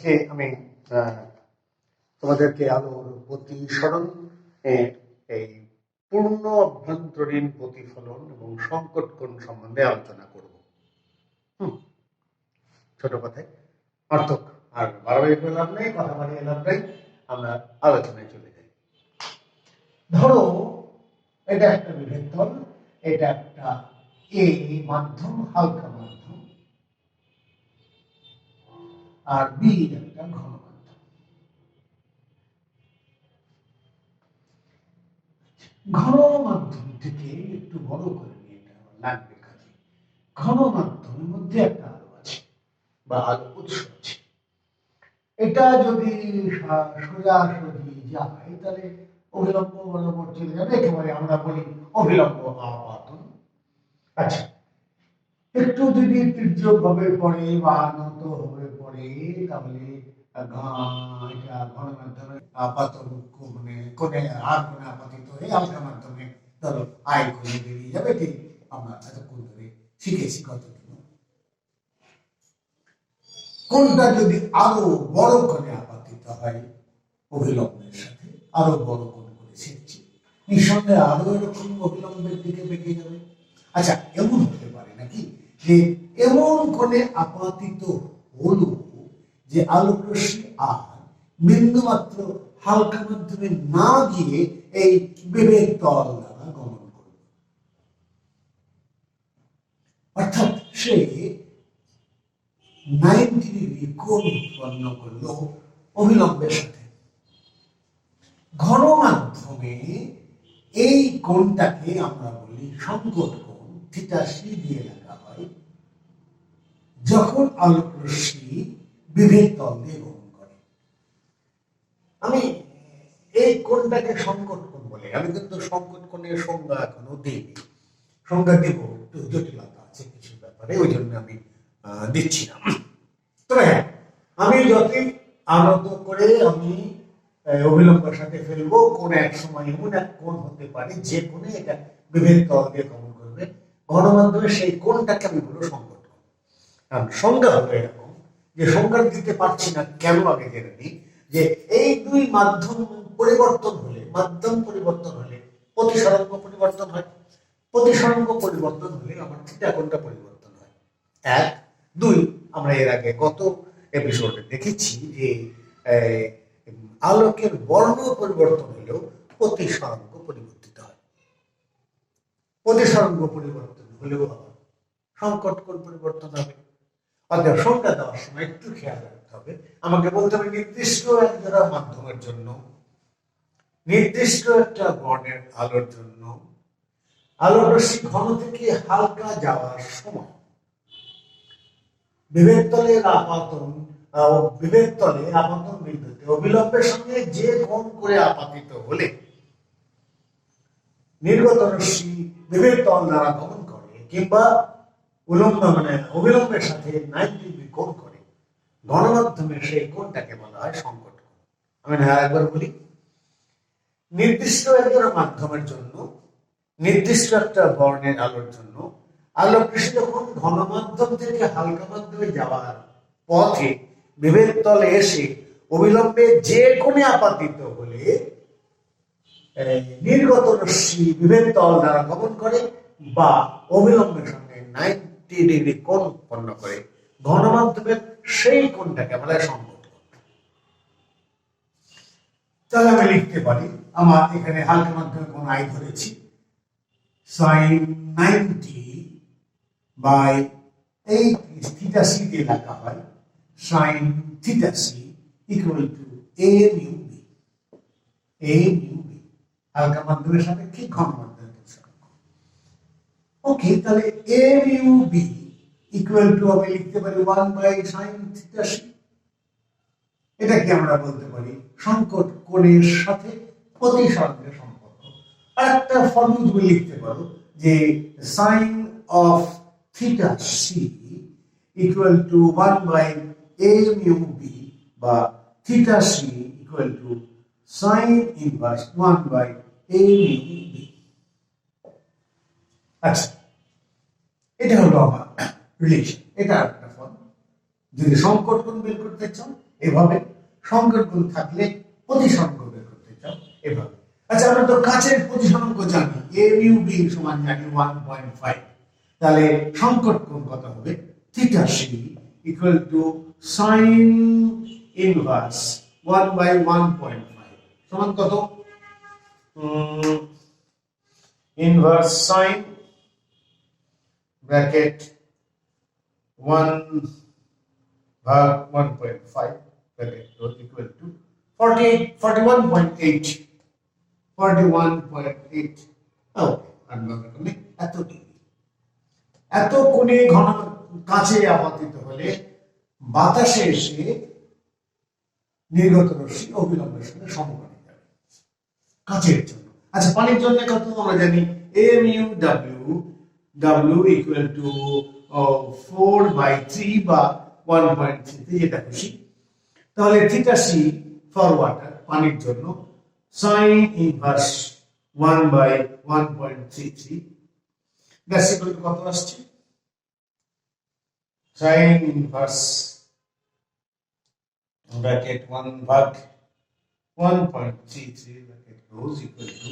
আজকে আমি তোমাদেরকে আলোর প্রতিসরণ এই পূর্ণ অভ্যন্তরীণ প্রতিফলন এবং সংকট কোণ সম্বন্ধে আলোচনা করব। ছোট কথায় অর্থক আর বাড়াবাড়ি করে লাভ নেই, কথা বাড়িয়ে লাভ নেই, আমরা আলোচনায় চলে যাই। ধরো এটা একটা বিভেদ তল, এটা একটা মাধ্যম, হালকা মাধ্যম, আর বি একটা ঘন মাধ্যম। ঘন মাধ্যম থেকে একটু বড় করে নিয়ে এটা লাগবে কাজে। ঘন মাধ্যমের মধ্যে একটা আলো আছে বা আলো উৎস আছে। এটা যদি সোজাসুজি যায় তাহলে অভিলম্ব বরাবর চলে যাবে, একেবারে আমরা বলি অভিলম্ব আপাতন। আচ্ছা, একটু যদি তির্যক ভাবে পড়ে বা নত হয়ে পড়ে তাহলে এটা ঘন মাধ্যমে আপাতন মানে কোণে আর কোণে আপাতিত হয়ে হালকা মাধ্যমে ধরো আয় কোণে বেরিয়ে যাবে। ঠিক আমরা এতক্ষণ ধরে শিখেছি কতটুকু। কোনটা যদি আরো বড় কোণে আপাতিত হয় অভিলম্বের সাথে, আরো বড় কোণ করে শিখছি, নিঃসন্দেহে আরো এরকম অভিলম্বের দিকে বেঁকে যাবে। আচ্ছা, এমন হতে পারে নাকি যে এমন কোণে আপাতিত হলো যে আলোক রশ্মি আর বিন্দুমাত্র হালকা মাধ্যমে না গিয়ে এই বিভেদ তল দ্বারা গমন করবে, অর্থাৎ সে 90 ডিগ্রি কোণ উৎপন্ন করলো অভিলম্বের সাথে। ঘন মাধ্যমে এই কোণটাকে আমরা বলি সংকট কোণ, থিটা সি দিয়ে লেখা হয়, যখন আলোক রশ্মি বিভেদ তল দিয়ে গমন করে। আমি এই কোণটাকে সংকট কোণ বলে, আমি কিন্তু সংকট কোণের সংজ্ঞা এখনো দিইনি। সংজ্ঞা দেব, একটু জটিলতা আছে কিছু ব্যাপারে, ওই জন্য আমি দিচ্ছি না। তবে হ্যাঁ, আমি যতই আনত করে আমি অভিলম্বের সাথে ফেলবো, কোন এক সময় এমন এক কোণ হতে পারে যে কোণে এটা বিভেদ তল দিয়ে গমন করবে। ঘন মাধ্যমে সেই কোণটাকে আমি বলবো সংকট কোণ। সংজ্ঞা হলো এরকম, যে সংজ্ঞা দিতে পারছি না কেন আগে জেনে নিই, যে এই দুই মাধ্যম পরিবর্তন হলে, মাধ্যম পরিবর্তন হলে প্রতিসরাঙ্ক পরিবর্তন হয়। প্রতিসরাঙ্ক পরিবর্তন হলে আমার থিটা কোণটা পরিবর্তন হয়। এক, দুই, আমরা এর আগে গত এপিসোডে দেখেছি যে আলোকের বর্ণ পরিবর্তন হলেও প্রতিসরাঙ্ক পরিবর্তিত হয়। প্রতিসরাঙ্ক পরিবর্তন হলেও আবার সংকট কোণ পরিবর্তন হবে। অর্থাৎ সংখ্যা দেওয়ার সময় একটু খেয়াল রাখতে হবে, আমাকে বলতে হবে নির্দিষ্ট একটা মাধ্যমের জন্য, নির্দিষ্ট একটা বর্ণের আলোর জন্য আলোর রশ্মি ঘন থেকে হালকা যাওয়ার সময় বিভেদ তলের আপাতন, বিভেদ তলে আপাতন বিন্দুতে অভিলম্বের সঙ্গে যে কোণ করে আপাতিত হলে নির্গত রশ্মি বিভেদ তল দ্বারা গমন করে কিংবা উলম্ব মানে অভিলম্বের সাথে 90 ডিগ্রি কোণ করে, গণমাধ্যমে সেই কোণটাকে বলা হয় সংকট কোণ। আমি একবার বলি, নির্দিষ্ট একটা মাধ্যমের জন্য, নির্দিষ্ট একটা বর্ণের আলোর জন্য আলোক রশ্মি যখন ঘন মাধ্যম থেকে হালকা মাধ্যমে যাওয়ার পথে বিভেদ তলে এসে অবিলম্বে যে কোণে আপাতিত হলে নির্গত রশ্মি বিভেদ তল দ্বারা গমন করে বা অবিলম্বের সঙ্গে 90 ডিগ্রি কোণ উৎপন্ন করে, ঘন মাধ্যমের সেই কোণটাকে বলা হয় সংকট কোণ। তাহলে আমি লিখতে পারি, আমার এখানে হালকা মাধ্যমে কোণ আই ধরেছি, sin 90 বাই এই থিটা সি দিয়ে লেখা হয় sin theta C equal to a mu b. a mu b হালকা মাধ্যমের সাপেক্ষে ঘন মাধ্যমের প্রতিসরাঙ্ক। ওকে, তাহলে a mu b equal to আমি লিখতে পারি 1 বাই sin থিটা সি। এটাকে আমরা বলতে পারি সংকট কোণের সাথে প্রতিসরাঙ্কের সম্পর্ক। আর একটা ফর্মুলা তুমি লিখতে পারো যে sin of theta c equal to 1 by a mu b বা theta c equal to sin inverse 1 by a mu b। আচ্ছা, এটা হলো আমার রিলেশন। এটা একটা ফর্ম। যদি সংকট কোণ বের করতে চাও এভাবে সংকট কোণ থাকলে প্রতিসরাঙ্ক বের করতে চাও এভাবে। আচ্ছা, আমরা তো কাছের প্রতিসরাঙ্ক জানি, এ মিউ বি সমান জানি 1.5, তাহলে সংকট কোণ কত হবে? Theta C equal to sine inverse 1/1.5 সমান কত? Inverse sine bracket 1/1.5 bracket equal to 41.8 41.8। Okay, এত ডিগ্রি। এত কোণে ঘন কাছে আপাতিত হলে বাতাসে এসে নির্গত রশ্মি অবিলম্বের সঙ্গে সমকোণে যাবে কাচের জন্য। আচ্ছা, পানির জন্য কত আমরা জানি, A mu W W equal to 4/3 বা 1.3 যেটা খুশি। তাহলে থিটা সি ফর ওয়াটার পানির জন্য sign inverse 1/1.33 that's equal to কত আসছে? Sign inverse bracket 1/1.33 bracket close equal to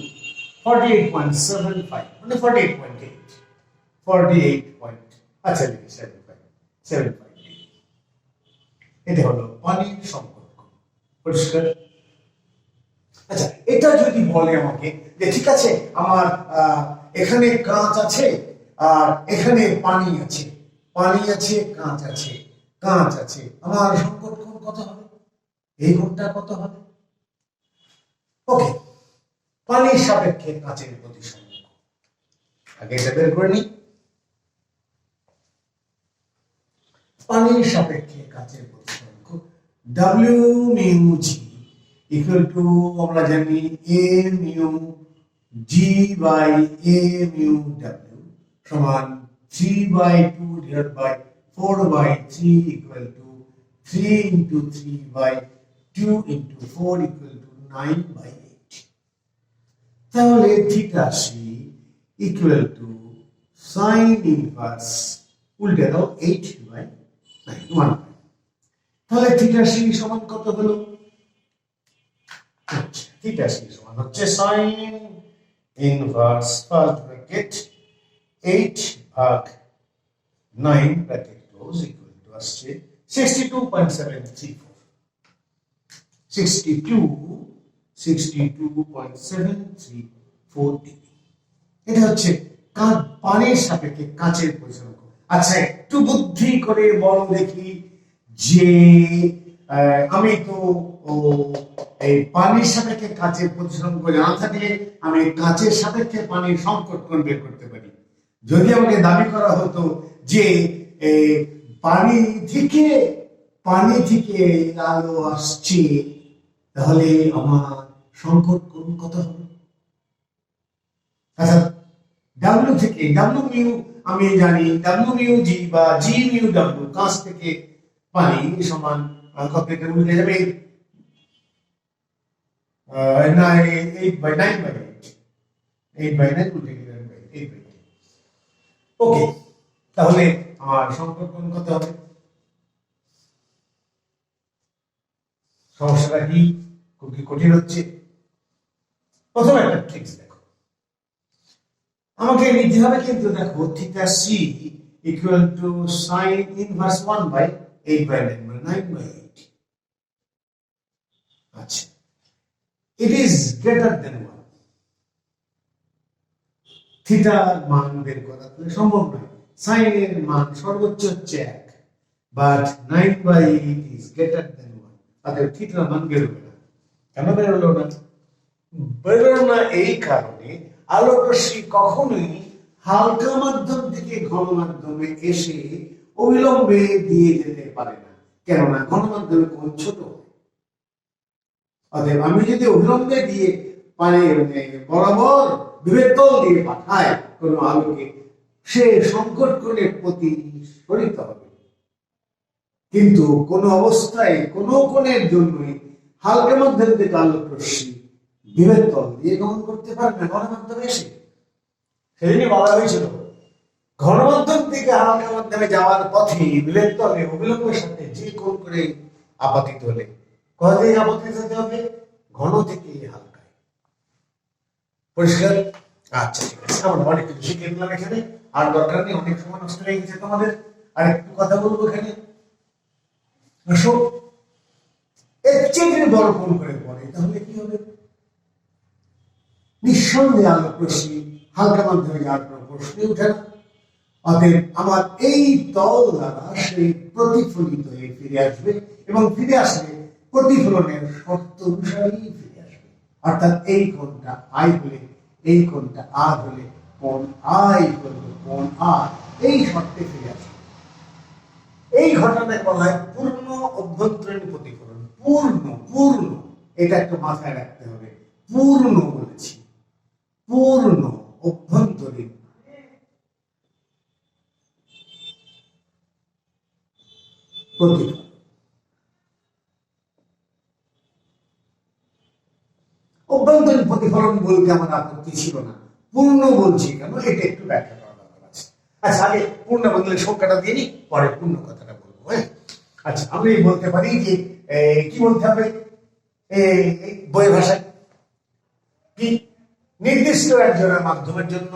48.75 মানে 48.8 48 পয়েন্ট, আচ্ছা লিখি 75 এটা হলো পানির সম্পর্ক। পরিষ্কার? আচ্ছা, এটা যদি বলে আমাকে যে ঠিক আছে আমার এখানে কাঁচ আছে আর এখানে পানি আছে, পানি আছে কাঁচ আছে, কাঁচ আছে, আমার সংকট কোণ কত হবে? এই কোণটা কত হবে? ওকে, পানির সাপেক্ষে কাঁচের প্রতিসরাঙ্ক আগে এটা বের করে নিই। পানির সাপেক্ষে কাঁচের প্রতিসরাঙ্ক W mu G equal to আমরা জানি A mu G by A mu W সমান 3/2 divided by 4/3 equal to 3 into 3/2 into 4 equal to 9/8। তাহলে theta C equal to sine inverse উল্টে দাও 8/9 তাহলে থিটা সি সমান কত হলো? থিটা সি সমান হচ্ছে sign inverse first bracket 8/9 bracket close equal to আসছে 62.734 62.734 ডিগ্রি। এটা হচ্ছে পানির সাপেক্ষে কাঁচের প্রতিসরাঙ্ক। আচ্ছা, একটু বুদ্ধি করে বলো দেখি যে আমি তো এই পানির সাপেক্ষে কাঁচের প্রতিসরাঙ্ক জানা থাকলে আমি কাঁচের সাপেক্ষে পানির সংকট কোণ বের করতে পারি। যদি আমাকে দাবি করা হতো যে পানি থেকে আলো আসছে, তাহলে আমার সংকট কোণ কত হবে? আচ্ছা, ডাব্লিউ থেকে ডাব্লিউ মিউ আমি জানি, ডাব্লিউ মিউ জি বা জি মিউ ডাব্লিউ কাঁচ থেকে পানি সমান কত? এটা উল্টে যাবে 8/9 উল্টে গেলে 8/8। ওকে, তাহলে আমার সংকট কোণ কত হবে? সমস্যাটা কি খুব কঠিন হচ্ছে? প্রথমে একটা ট্রিক্স দেখো, আমাকে নিতে হবে কিন্তু দেখো theta C equal to sine inverse 1/8/9 মানে 9/8। আচ্ছা, it is greater than 1। থিটার মান বের করা সম্ভব নয়, সাইনের মান সর্বোচ্চ হচ্ছে 1, বাট 9/8 is greater than 1। অতএব থিটার মান বেরোবে না। কেন বেরোলো না? বেরোলো না এই কারণে আলোক রশ্মি কখনোই হালকা মাধ্যম থেকে ঘন মাধ্যমে এসে অবিলম্বে দিয়ে যেতে পারে না, কেননা ঘন মাধ্যমে কোণ ছোট। অতএব আমি যদি অবিলম্বে দিয়ে বরাবর বিভেদ তল দিয়ে পাঠায় কোন আলোকে, সে সংকট কোণে প্রতিফলিত হবে। কিন্তু কোন অবস্থায় কোন কোণের জন্যই হালকা মাধ্যম থেকে আলোক রশ্মি বিভেদ তল দিয়ে গমন করতে পারে না ঘন মাধ্যমে এসে। সেদিনই বলা হয়েছিল ঘন মাধ্যম থেকে হালকা মাধ্যমে যাওয়ার পথে বিভেদ তলে অবিলম্বের সাথে যে কোণ করে আপাতিত হলে। কোথা থেকে আপাতিত হতে হবে? ঘন থেকে হালকায়। পরিষ্কার? আচ্ছা ঠিক আছে, আমরা অনেক কিছু শিখে নিলাম এখানে, আর দরকার নেই, অনেক সময় নষ্ট হয়ে গেছে তোমাদের। আর একটু কথা বলবো এখানে। এর চেয়ে যদি বড় কোণ করে পড়ে তাহলে কি হবে? নিঃসন্দেহে আলোক রশ্মি হালকা মাধ্যমে যাওয়ার কোনো প্রশ্নই উঠে না। অতএব আমার এই তল দ্বারা সেই প্রতিফলিত হয়ে ফিরে আসবে, এবং ফিরে আসলে প্রতিফলনের শর্ত অনুসারেই ফিরে আসবে। অর্থাৎ এই কোণটা আই হলে, এই কোণটা আর হলে, কোণ আই করবে কোণ আর, এই শর্তে ফিরে আসবে। এই ঘটনায় বলা হয় পূর্ণ অভ্যন্তরীণ প্রতিফলন। পূর্ণ, পূর্ণ, এটা একটু মাথায় রাখতে হবে। পূর্ণ বলেছি, পূর্ণ অভ্যন্তরীণ প্রতিফলন। অভ্যন্তরীণ প্রতিফলন বলতে আমার আপত্তি ছিল না, পূর্ণ বলছি কেন এটা একটু ব্যাখ্যা করা দরকার আছে। আচ্ছা, আগে পূর্ণ বদলে সংখ্যাটা দিয়ে নি, পরে পূর্ণ কথাটা বলবো। হ্যাঁ, আচ্ছা, আমি বলতে পারি যে কি বলতে হবে বই ভাষায়, কি নির্দিষ্ট একজনের মাধ্যমের জন্য,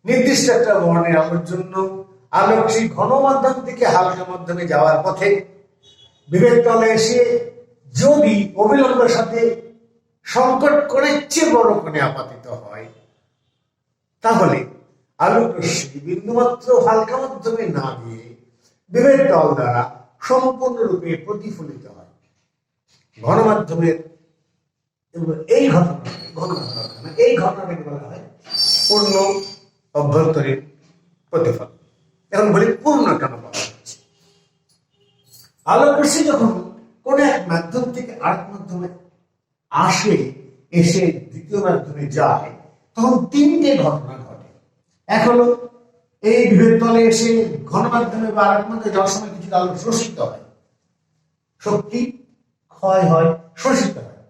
নির্দিষ্ট একটা বর্ণের আলোর জন্য আলোক সেই ঘন মাধ্যম থেকে হালকা মাধ্যমে যাওয়ার পথে বিভেদ তলে এসে যদি অবিলম্বের সাথে সংকট কোণের চেয়ে বড় কোণে আপাতিত হয়, তাহলে আলোক রশ্মি বিন্দুমাত্র হালকা মাধ্যমে না দিয়ে বিভেদ তল দ্বারা সম্পূর্ণরূপে প্রতিফলিত হয়। ঘন মাধ্যমের এই ঘটনাটাকে বলা হয় পূর্ণ অভ্যন্তরীণ প্রতিফলন। এখন বলি পূর্ণ কেন বলা হচ্ছে? আলোক রশ্মি যখন কোন এক মাধ্যম থেকে আরেক মাধ্যমে আসে, এসে দ্বিতীয় মাধ্যমে যায়, তখন তিনটে ঘটনা ঘটে। এক হলো এই বিভেদ তলে এসে ঘন মাধ্যমে বা আরেক মাধ্যমে যাওয়ার সময় কিছু আলো শোষিত হয়, শক্তি ক্ষয় হয়, শোষিত হয়।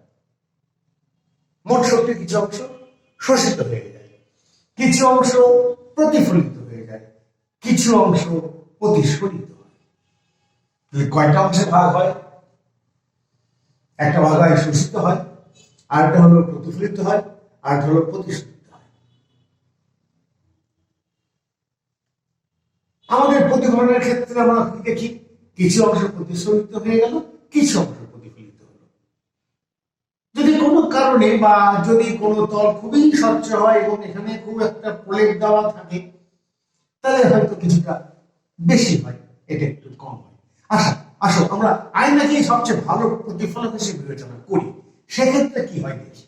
মোট শক্তির কিছু অংশ শোষিত হয়ে যায়, কিছু অংশ প্রতিফলিত হয়ে যায়, কিছু অংশ প্রতিসরিত হয়। কয়টা অংশে ভাগ হয়? একটা ভাগ হয় শোষিত হয়, আরেকটা হলো প্রতিফলিত হয়, আরেকটা হলো প্রতিসরিত হয়। আমাদের প্রতিফলনের ক্ষেত্রে আমরা দেখি কিছু অংশ প্রতিসরিত হয়ে গেল, কিছু অংশ প্রতিফলিত হলো। যদি কোনো কারণে বা যদি কোনো তল খুবই স্বচ্ছ হয় এবং এখানে খুব একটা প্রলেপ দেওয়া থাকে, তাহলে হয়তো কিছুটা বেশি হয়, এটা একটু কম হয়। আসো আমরা আয়নাকে সবচেয়ে ভালো প্রতিফলক হিসেবে বিবেচনা করি। সেক্ষেত্রে কি হয় দেখি।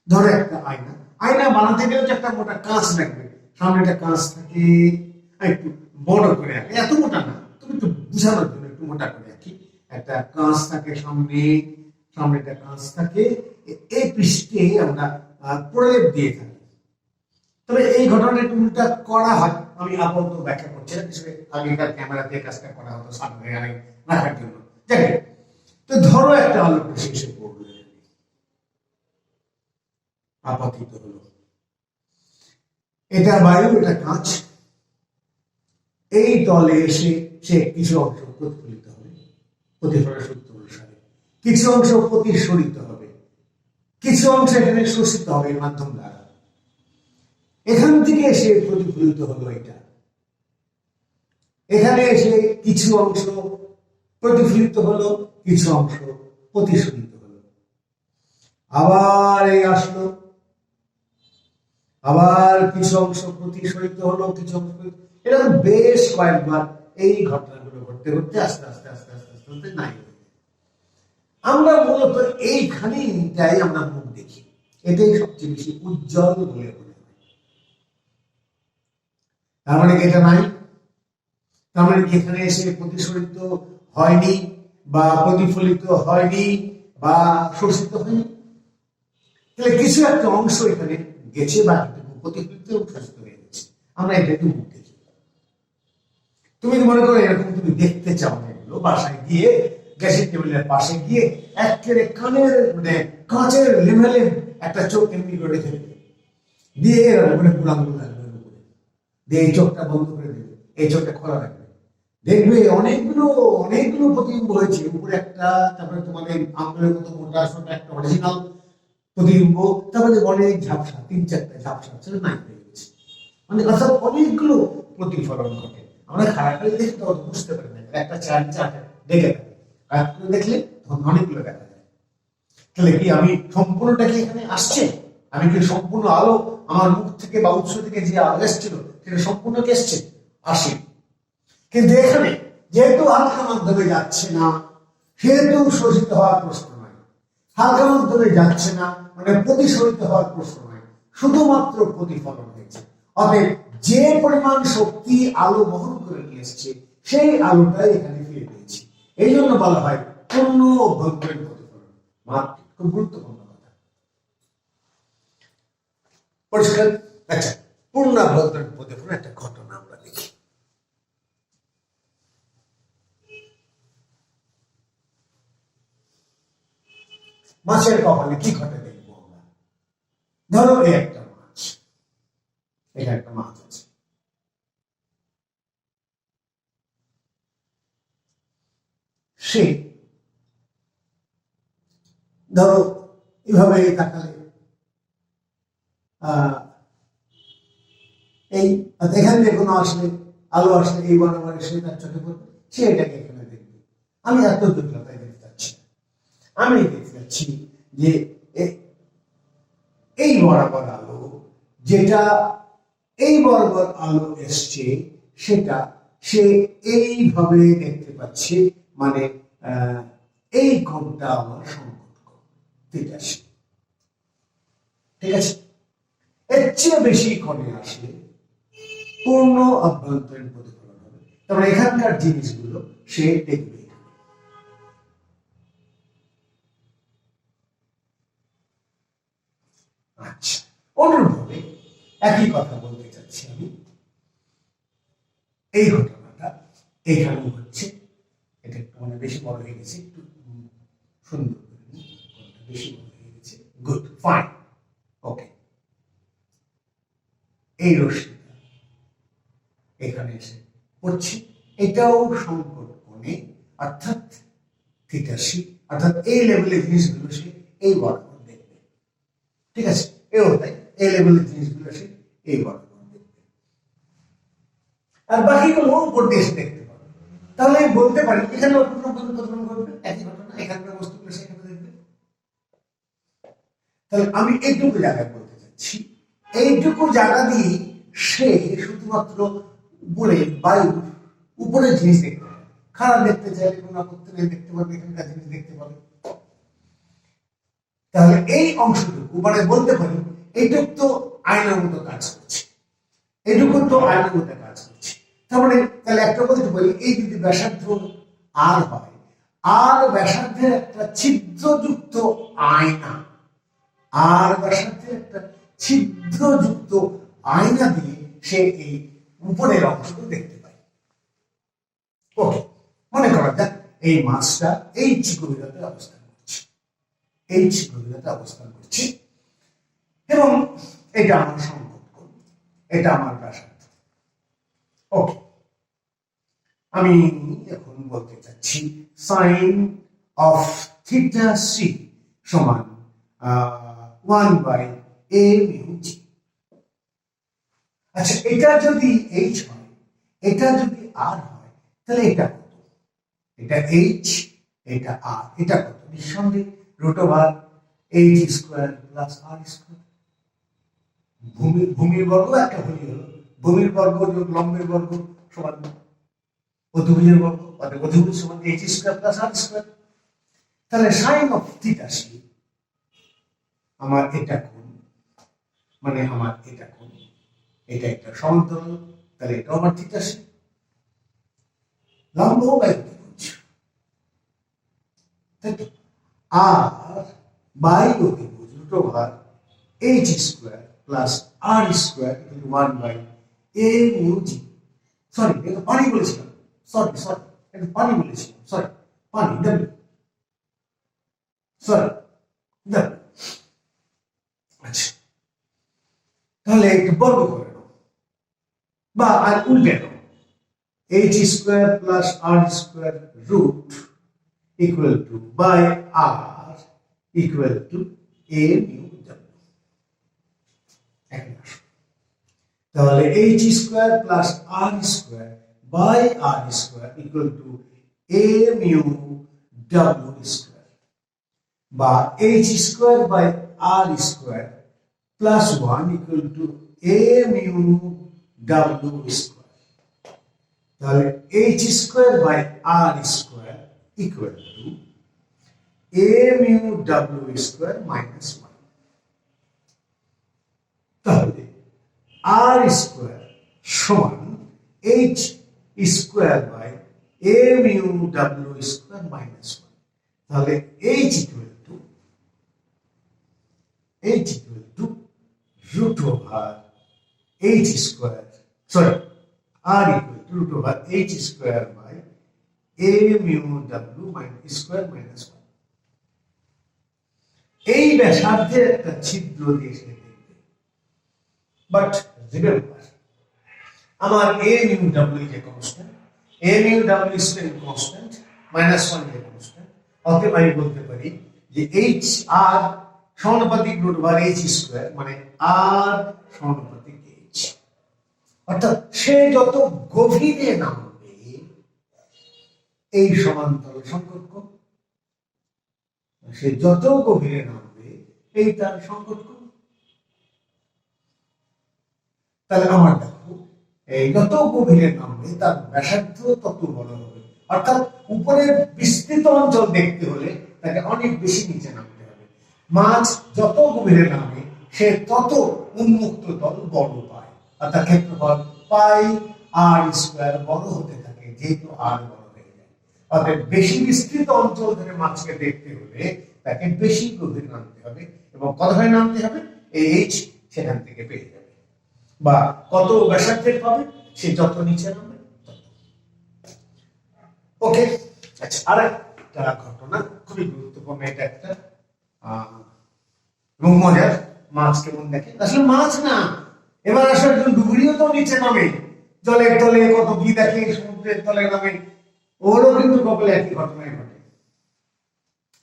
ধরো একটা আয়না, আয়না বানাতে গেলে একটা মোটা কাঁচ লাগবে, সামনে একটা কাঁচ থাকে, একটু বড় করে আঁকি, এত মোটা না, তুমি একটু বুঝানোর জন্য একটু মোটা করে আঁকি। একটা কাঁচ থাকে সামনে, সামনে একটা কাঁচ থাকে, এই পৃষ্ঠে আমরা প্রলেপ দিয়ে থাকি। তবে এই ঘটনাটা একটু উল্টা করা হয়, আমি আপাতত ব্যাখ্যা করছি না, বিশেষ আগেকার ক্যামেরা দিয়ে কাজটা করা হতো সামনে রাখার জন্য। যাই হোক, তো ধরো একটা আলোক রশ্মি এসে পড়লো, আপাতিত হলো, এটা বায়ু, এটা কাঁচ, এই তলে এসে সে কিছু অংশ প্রতিফলিত হবে প্রতিফলনের সূত্র অনুসারে, কিছু অংশ প্রতিসরিত হবে, কিছু অংশ এখানে শোষিত হবে মাধ্যম দ্বারা। এখান থেকে এসে প্রতিফলিত হলো এটা, এখানে এসে কিছু অংশ প্রতিফলিত হলো, কিছু অংশ প্রতিসরিত হলো, আবার এই আসলো, আবার কিছু অংশ প্রতিসরিত হলো, কিছু অংশ, এরকম বেশ কয়েকবার এই ঘটনাগুলো ঘটতে ঘটতে আস্তে আস্তে আস্তে আস্তে আস্তে আস্তে নাই। আমরা মূলত এইখানেই আমরা মুখ দেখি, এটাই সবচেয়ে বেশি উজ্জ্বল বলে মনে হয়। তার মানে কি এটা নাই? তার মানে কি এখানে এসে প্রতিসরিত হয়নি বা প্রতিফলিত হয়নি বা শোষিত হয়নি? তাহলে কিছু একটা অংশ এখানে গেছে বা প্রতিফলিত এবং শোষিত হয়ে গেছে, আমরা এটাকে মুখ দেখি। তুমি মনে করো এরকম তুমি দেখতে চাও না, এগুলো বাসায় গিয়ে গ্যাসের টেবিলের পাশে গিয়ে একেবারে কানের মানে কাঁচের লেভেলে একটা চোখ এমনি করে রেখে দেবে, দিয়ে এরকম করে বুড়াঙ্গুল রাখবে উপরে, দিয়ে এই চোখটা বন্ধ করে দেবে, এই চোখটা খোলা রাখবে, দেখবে অনেকগুলো অনেকগুলো প্রতিবিম্ব হয়েছে, উপরে একটা, তারপরে তোমাদের আঙুলের মতো মোটা সোটা একটা অরিজিনাল প্রতিবিম্ব, তারপরে অনেক ঝাপসা, 3-4টা ঝাপসা ছিল, নাই হয়ে গেছে। মানে অর্থাৎ অনেকগুলো প্রতিফলন ঘটে। আমরা খাড়াখাড়ি দেখি তো বুঝতে পারি না, একটা চার চারটে দেখে থাকে, কাজ করে দেখলে তখন অনেকগুলো দেখা যায়। তাহলে কি আমি সম্পূর্ণটা কি এখানে আসছে? আমি কি সম্পূর্ণ আলো আমার মুখ থেকে বা উৎস থেকে যে আলো এসেছিল সেটা সম্পূর্ণ কি এসছে? আসে। কিন্তু এখানে যেহেতু হালকা মাধ্যমে যাচ্ছে না, সেহেতু শোষিত হওয়ার প্রশ্ন নয়। হালকা মাধ্যমে যাচ্ছে না মানে প্রতিশোধিত হওয়ার প্রশ্ন নয়, শুধুমাত্র প্রতিফলন হয়েছে। অতএব যে পরিমাণ শক্তি আলো বহন করে নিয়ে এসছে সেই আলোটাই এখানে ফিরে পেয়েছি। এই জন্য বলা হয় পূর্ণ অভ্যন্তরীণ প্রতিফলন। খুব গুরুত্বপূর্ণ কথা, পরিষ্কার? আচ্ছা, পূর্ণ অভ্যন্তরীণ প্রতিফলন একটা ঘটনা আমরা দেখি। মাছের কপালে কি ঘটে দেখবো আমরা। ধরো এই একটা মাছ, এটা একটা মাছ আছে, সে ধরো এভাবে তাকালে এই এখান থেকে কোনো আসলে আলো আসলে এই বরাবর এসে তার চোখে পড়বে, সে এটাকে এখানে দেখবে। আমি এত জটিলতায় দেখতে পাচ্ছি, আমি দেখতে পাচ্ছি যে এই বরাবর আলো, যেটা এই বরাবর আলো এসছে সেটা সে এইভাবে দেখতে পাচ্ছে, মানে এই কোণটা আমার সংকট কোণ, ঠিক আছে? ঠিক আছে, এর চেয়ে বেশি কোণে আসলে পূর্ণ অভ্যন্তরীণ প্রতিফলন হবে। তারপরে এখানকার জিনিসগুলো সে দেখবে। আচ্ছা, অনুরূপভাবে একই কথা বলতে চাচ্ছি আমি, এই ঘটনাটা এইখানেও হচ্ছে। এটা একটু মানে বেশি বড় হয়ে গেছে, একটু সুন্দর বেশি বড় হয়ে গেছে। গুড, ফাইন, ওকে। এই রশ্মিটা এখানে এসে পড়ছে, এটাও সংকট কোণে, অর্থাৎ থিটাসি, অর্থাৎ এই লেভেলের জিনিসগুলো সে এই বরাবর দেখবে। ঠিক আছে, এও তাই, এই লেভেলের জিনিসগুলো সে এই বরাবর দেখবে, আর বাকিগুলো উপর দিয়ে এসে দেখতে পাবে। তাহলে আমি বলতে পারি এখানে প্রতিফলন ঘটবে, একই ঘটনা, এখানকার বস্তুগুলো সেখানে দেখবে। তাহলে আমি এইটুকু জায়গায় বলতে চাচ্ছি, এইটুকু জায়গা দিয়ে সে শুধুমাত্র উপরে বায়ুর উপরের জিনিস দেখতে পাবে। খারাপ দেখতে চাইলে কোনো আপত্তি নেই, দেখতে পাবে, এখানকার জিনিস দেখতে পাবে। তাহলে এই অংশটুকু মানে বলতে পারি এইটুকু তো আয়নার মতো কাজ করছে, এইটুকু তো আয়নার মতো কাজ করছে। তারপরে তাহলে একটা বলতে পারি, এই যদি ব্যাসার্ধ আর হয়, আর ব্যাসার্ধের একটা ছিদ্রযুক্ত আয়না, আর ব্যাসার্ধের একটা ছিদ্রযুক্ত আয়না দিয়ে সে এই উপরের অংশটা দেখতে পায়। ওকে, মনে করা যাক এই মাছটা এই গভীরতাতে অবস্থান করছে, এই গভীরতাতে অবস্থান করছে, এবং এটা আমার সংকট কোণ, এটা আমার ব্যাসার্ধ। ওকে, আমি এখন বলতে চাচ্ছি সাইন অফ থিটা সি সমান 1/a মিউ জি। আচ্ছা, এটা যদি h হয়, এটা যদি r হয়, তাহলে এটা কত? এটা h, এটা r, এটা কত? নিঃসন্দেহে √h² + r²। ভূমির বর্গ একটা হলি হলো, ভূমির বর্গ যোগ লম্বের বর্গ সমান অধিভুজের বর্গ, অর্থাৎ অধিভুজ সমান h² + r²। তাহলে সাইন অফ থিটা সি আমার এটা কোণ, মানে আমার এটা কোণ, এটা একটা সমান্তরাল, তাহলে এটা আমার থিটা সি। লম্ব বাই অধিভুজ, আর বাই অধিভুজ √h² + r² 1/a mu G. Sorry, এটা পানি বলেছিলাম, সরি এটা পানি বলেছিলাম, সরি, পানি ডাব্লিউ, সরি ডাব্লিউ। আচ্ছা, তাহলে একটু বর্গ করে নাও বা আর উল্টে নাও, h square plus r square root equal to by r equal to a mu w। তাহলে h square plus r square by r square equal to a mu w square বা h square by r square plus 1 equal to a mu w square। তাহলে h square by r square equal to a mu w square minus 1। তাহলে r square সমান h square by a mu w square minus 1। তাহলে h equal to root over h square, sorry, r equal to root over h square by a mu w minus square minus 1। এই ব্যাসার্ধে একটা ছিদ্র দিয়ে সে দেখবে, but remember আমার a mu w is a constant, a mu w is a constant, minus 1 is a constant। অতএব আমি বলতে পারি যে h r সমানুপাতিক root over h square মানে r সমানুপাতিক h। অর্থাৎ সে যত গভীরে নামবে এই সমান্তরাল সংকট কোণ, সে যত গভীরে নামবে এই তার সংকট কোণ। তাহলে আমার দেখো এই যত গভীরে নামবে তার ব্যাসার্ধ তত বড় হবে। অর্থাৎ উপরের বিস্তৃত অঞ্চল দেখতে হলে তাকে অনেক বেশি নিচে নামতে হবে। মাছ যত গভীরে নামে সে তত উন্মুক্ত তল বড় পায়, অর্থাৎ ক্ষেত্রফল পাই আর স্কয়ার বড় হতে থাকে যেহেতু আর বড় হয়ে যায়। অর্থাৎ বেশি বিস্তৃত অঞ্চল ধরে মাছকে দেখতে হলে তাকে বেশি গভীরে নামতে হবে এবং কতভাবে নামতে হবে এই h সেখান থেকে পেয়ে যাবে, বা কত ব্যাসার্ধের পাবে সে যত নিচে নামবে তত। ওকে, আচ্ছা আরেকটা ঘটনা খুবই গুরুত্বপূর্ণ, এটা একটা মজার। মাছ কেমন দেখে, আসলে মাছ না, এবার আসলে একজন ডুবুরিও তো নিচে নামে, জলের তলে কত কি দেখে, সমুদ্রের তলে নামে, ওরও কিন্তু কপালে একই ঘটনাই ঘটে।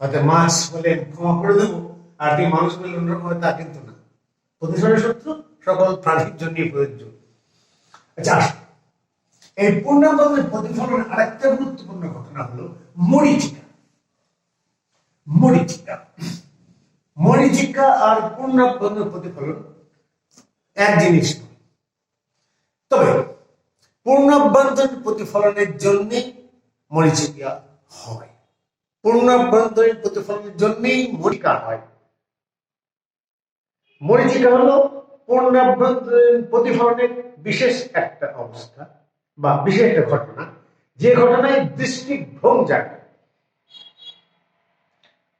অর্থাৎ মাছ বলে ক্ষমা করে দেবো আর তুই মানুষ বলে অন্যরকম হয় তা কিন্তু না, প্রতিসরের সূত্র সকল প্রাণীর জন্য প্রযোজ্য। আচ্ছা, এই পূর্ণাঙ্গের প্রতিফলনের আরেকটা গুরুত্বপূর্ণ ঘটনা হলো মরীচিকা। মরীচিকা মরীচিকা আর পূর্ণাঙ্গের প্রতিফলন এক জিনিস নয়, তবে পূর্ণাভ্যন্তরীণ প্রতিফলনের জন্য মরীচিকা হয়, পূর্ণাভ্যন্তরীণ প্রতিফলনের জন্যই মরীচিকা হয়। মরীচিকা হলো পূর্ণাভ্যন্তরীণ প্রতিফলনের বিশেষ একটা অবস্থা বা বিশেষ একটা ঘটনা, যে ঘটনায় দৃষ্টিভ্রম জাগে।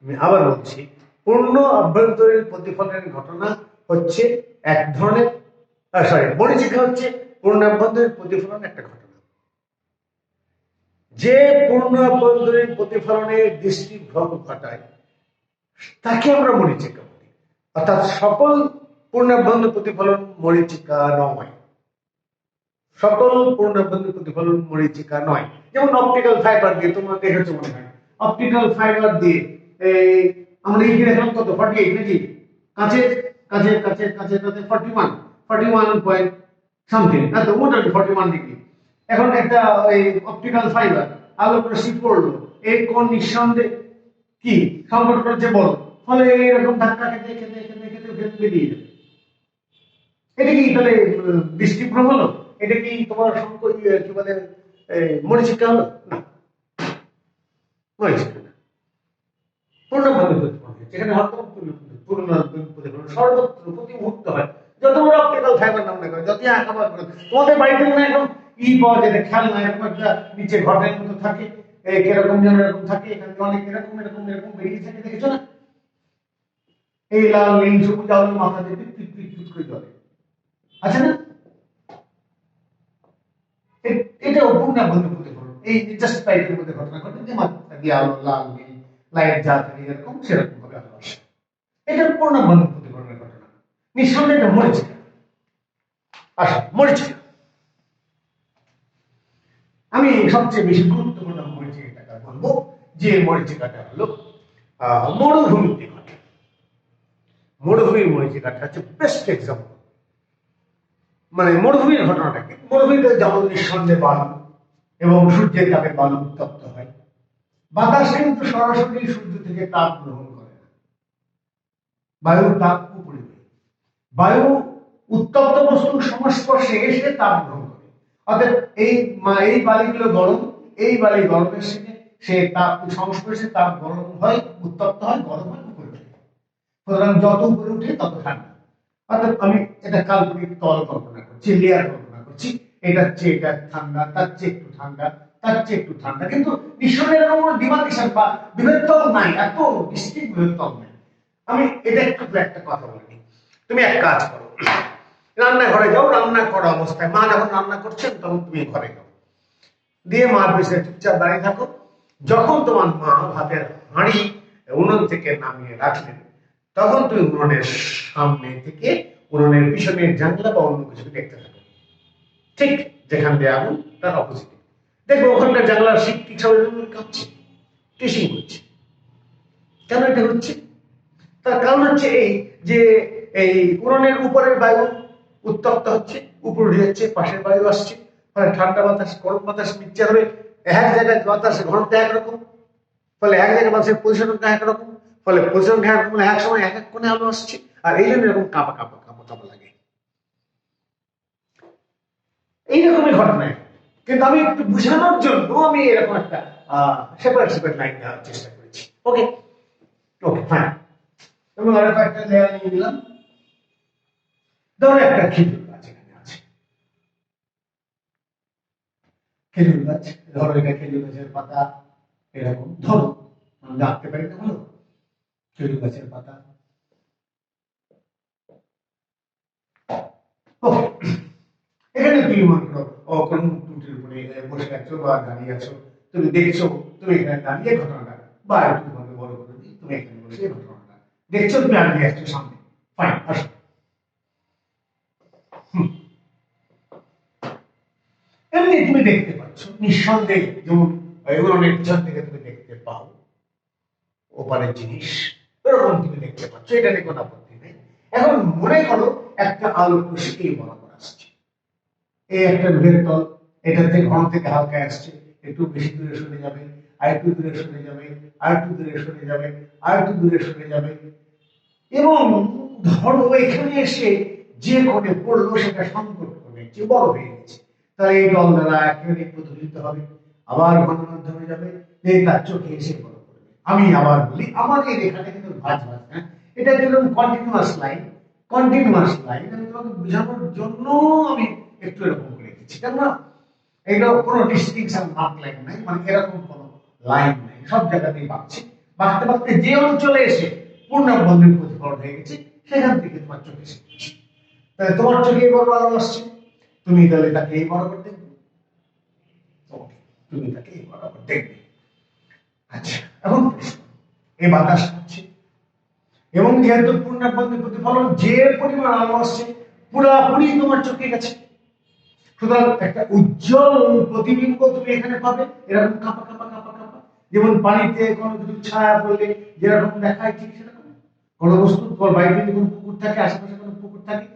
আমি আবার বলছি, পূর্ণ আভ্যন্তরীণ প্রতিফলনের ঘটনা হচ্ছে এক ধরনের, মরীচিকা হচ্ছে পূর্ণাভ্যন্তরীণ প্রতিফলন একটা ঘটনা। যে পূর্ণ আভ্যন্তরীণ প্রতিফলনের দৃষ্টিভ্রম ঘটায় তাকে আমরা মরীচিকা বলি। অর্থাৎ সকল পূর্ণাভ্যন্তরীণ প্রতিফলন মরীচিকা নয়, সকল পূর্ণাভ্যন্তরীণ প্রতিফলন মরীচিকা নয়। যেমন অপটিক্যাল ফাইবার দিয়ে, তোমরা দেখেছো মনে হয়, অপটিক্যাল ফাইবার দিয়ে আমরা এই দেখলাম কত 48 নাকি, কাছের কাছের কাছের কাছের কাছে 41 পয়েন্ট সামথিং, এত মোটামুটি 41 ডিগ্রি। এখন একটা এই অপটিক্যাল ফাইবার আলোক রশ্মি পড়লো, এই কোণ নিঃসন্দেহে কি সংকট করছে বল, ফলে এরকম ধাক্কা খেতে খেতে খেতে খেতে খেতে বেরিয়ে যাবে। এটা কি তাহলে দৃষ্টিভ্রম হলো? এটা কি তোমার সংকট কি বলে মরীচিকা হলো? না, মরীচিকা না, পূর্ণাঙ্গ প্রতিফলন, যেখানে প্রতিফলন সর্বত্র প্রতি মুহূর্ত হয়। যত বড় অপটিক্যাল ফাইবার নাম না করে, যতই আঁকাবার করে, তোমাদের বাড়িতে মনে একদম পাওয়া যায়, খেলনা এরকম একটা নিচে ঘরের মতো থাকে, কিরকম যেন এরকম থাকে, এখানে অনেক এরকম এরকম এরকম বেরিয়ে থাকে, দেখেছো না? এই লাল নীল সবুজ আলো মাথা দিয়ে পিট পিট পিট পিট করে জ্বলে, আছে না? এটা পূর্ণাঙ্গ প্রতিফলন। এই জাস্ট পাইপের মধ্যে ঘটনা ঘটে যে মাথা দিয়ে আলো লাল নীল লাইট যা থাকে এরকম সেরকম ভাবে আলো আসে, এটা পূর্ণাঙ্গ প্রতিফলনের ঘটনা। নিঃসন্দেহে এটা মরীচিকা। আচ্ছা, মরীচিকা আমি সবচেয়ে বেশি গুরুত্বপূর্ণ মরীচিকাটা বলবো, যে মরীচিকাটা হলো মরুভূমিতে ঘটে। মরুভূমির মরীচিকাটা হচ্ছে বেস্ট এক্সাম্পল। মানে মরুভূমির ঘটনাটা কি, মরুভূমিতে যেমন নিঃসন্দেহে বালু এবং সূর্যের তাপে বালু উত্তপ্ত হয়। বাতাস কিন্তু সরাসরি সূর্য থেকে তাপ গ্রহণ করে না, বায়ুর তাপ উপরে। বায়ু উত্তপ্ত বস্তুর সংস্পর্শে এসে তাপ গ্রহণ করে। অর্থাৎ এই বালিগুলো গরম, এই বালি গরমের সাথে সে তাপ সংস্পর্শে তাপ গরম হয়, উত্তপ্ত হয়, গরম হয়, উপরে ওঠে। সুতরাং যত উপরে উঠে তত ঠান্ডা। অর্থাৎ আমি এটা কাল্পনিক তল কল্পনা করছি, লেয়ার কল্পনা করছি, এটার চেয়ে এটা ঠান্ডা, তার চেয়ে একটু ঠান্ডা, তার চেয়ে একটু ঠান্ডা, কিন্তু নিঃসন্দেহে এরকম কোনো ডিমার্কেশন বা বিভেদতল নাই, এত ডিস্ট্রিক্ট বিভেদতল নাই। আমি এটা একটু একটা কথা বলি। তুমি এক কাজ করো, রান্নাঘরে যাও, রান্না করা অবস্থায় মা যখন রান্না করছেন তখন তুমি ঘরে যাও, দিয়ে মার পিছনে চুপচাপ দাঁড়িয়ে থাকো। যখন তোমার মা ভাতের হাঁড়ি উনুন থেকে নামিয়ে রাখলেন, তখন তুমি উনুনের সামনে থেকে উনুনের পিছনের জানলা বা অন্য কিছু দেখতে থাকো, ঠিক যেখান দিয়ে আগুন তার অপোজিটে। দেখবো ওখানকার জানলার শিক কাঁপছে, টিসিং করছে। কেন এটা হচ্ছে? তার কারণ হচ্ছে এই যে এই উনুনের উপরের বায়ু উত্তপ্ত হচ্ছে, উপর উঠে যাচ্ছে, পাশের বায়ু আসছে, ফলে ঠান্ডা বাতাস গরম বাতাস মিক্সচার হবে। এক জায়গায় বাতাসের ঘনত্ব একরকম, ফলে এক জায়গায় বাতাসের পজিশনটা একরকম, ফলে পজিশনটা একরকম, এক সময় এক এক কোণে আলো আসছে, আর এই জন্য এরকম কাঁপা কাঁপা কাঁপা কাঁপা লাগে। এইরকমই ঘটনা। কিন্তু আমি একটু বোঝানোর জন্য আমি এরকম একটা সেপারেট লাইন দেওয়ার চেষ্টা করেছি। ওকে ওকে ফাইন। এবং আরো কয়েকটা লেয়ার নিয়ে নিলাম। ধরো একটা খেজুর গাছ এখানে আছে, খেজুর গাছ, ধরো এটা খেজুর গাছের পাতা এরকম, ধরো আমরা আঁকতে পারি না, বলো খেজুর গাছের পাতা। ওকে, এখানে তুমি মনে করো কোনো টুটির উপরে বসে আছো বা দাঁড়িয়ে আছো, তুমি দেখছো, তুমি এখানে দাঁড়িয়ে ঘটনাটা বা একটু তোমাকে বড় করে দিই, তুমি এখানে বসে ঘটনাটা দেখছো, তুমি আগে আসছো সামনে, ফাইন, আসো। এমনি তুমি দেখতে পাচ্ছ নিঃসন্দেহে, যেমন অনেক পিছন থেকে তুমি দেখতে পাও ওপারের জিনিস, এরকম তুমি দেখতে পাচ্ছ, এটা নিয়ে কোনো আপত্তি নেই। এখন মনে করো একটা আলো রশ্মি এই বরাবর আসছে, এই একটা লোহের তল, এটা থেকে ঘন থেকে হালকা আসছে, একটু বেশি দূরে সরে যাবে, আর একটু দূরে সরে যাবে, আর একটু দূরে সরে যাবে, আর একটু দূরে সরে যাবে, এবং ধরো এখানে এসে যে কোণে পড়লো সেটা সংকট কোণে যে বড় হয়ে গেছে, তাহলে এই দল দ্বারা একেবারে প্রতিফলিত হবে, আবার ঘন মাধ্যমে যাবে, তার চোখে এসে বড় করবে। আমি আবার বলি, আমাদের এখানে কিন্তু ভাঁজ ভাঁজ, হ্যাঁ, এটা যেরকম কন্টিনিউয়াস লাইন, কন্টিনিউয়াস লাইন আমি তোমাকে বোঝানোর জন্য আমি একটু এরকম করে রেখেছি, কেননা এটা কোনো ডিস্টিংশন মার্ক লাইন নাই, মানে এরকম কোনো লাইন নাই, সব জায়গাতেই বাঁকছে, বাঁকতে বাঁকতে যে অঞ্চলে এসে পূর্ণবন্ধের প্রতিফলন হয়ে গেছে, সেখান থেকে তোমার চোখে এসে পড়ছে। তাহলে তোমার চোখে এই বরাবর আলো আসছে, তুমি তাহলে তাকে এই বরাবর দেখবে, ওকে, তুমি তাকে এই বরাবর দেখবে। আচ্ছা, এখন এই বাতাস আসছে এবং যেহেতু পূর্ণবন্ধের প্রতিফলন যে পরিমাণ আলো আসছে পুরাপুরি তোমার চোখে গেছে, সুতরাং একটা উজ্জ্বল প্রতিবিম্ব তুমি এখানে পাবে, এরকম কাঁপা কাঁপা কাঁপা কাঁপা, যেমন পানিতে কোনো কিছু ছায়া পড়লে যেরকম দেখায়, ঠিক সেরকম। কোনো বস্তু তোমার বাড়িতে যদি কোনো পুকুর থাকে, আশেপাশে কোনো পুকুর থাকে,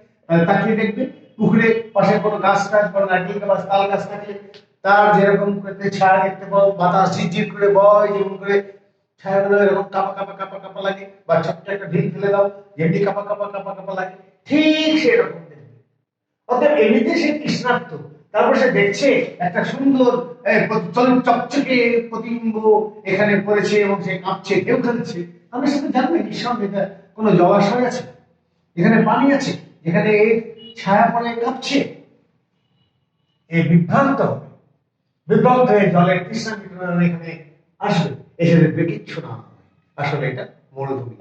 তাকিয়ে দেখবে পুকুরে পাশে কোনো গাছ টাছ বা নারকেল গাছ তাল গাছ থাকলে তার যেরকম করে ছায়া দেখতে পাও, বাতাস ঝিরঝির করে বয় যেমন করে, ছায়াগুলো এরকম কাঁপা কাঁপা কাঁপা কাঁপা লাগে, বা ছোট্ট একটা ঢিল ফেলে দাও যেমনি কাঁপা কাঁপা কাঁপা কাঁপা লাগে, ঠিক সেরকম দেখবে। অর্থাৎ এমনিতে সে তৃষ্ণার্ত, তারপর সে দেখছে একটা সুন্দর চকচকে প্রতিবিম্ব এখানে পড়েছে এবং সে কাঁপছে, ঢেউ খেলছে, আমি সেটা জানবে নিঃসন্দেহে এটা কোনো জলাশয় আছে, এখানে পানি আছে, যেখানে ছায়া পড়ে কাঁপছে, এই বিভ্রান্ত হবে, বিভ্রান্ত হয়ে জলের তৃষ্ণা মিটানোর এখানে আসবে, এসে দেখবে কিচ্ছু না, আসলে এটা মরুভূমি,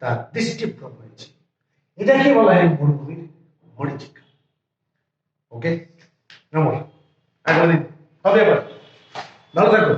তার দৃষ্টিভ্রম হয়েছে। এটাকে বলা হয় মরুভূমির মরীচিকা। ওকে, নমস্কার, আগামী দিন হবে আবার, ভালো থাকো।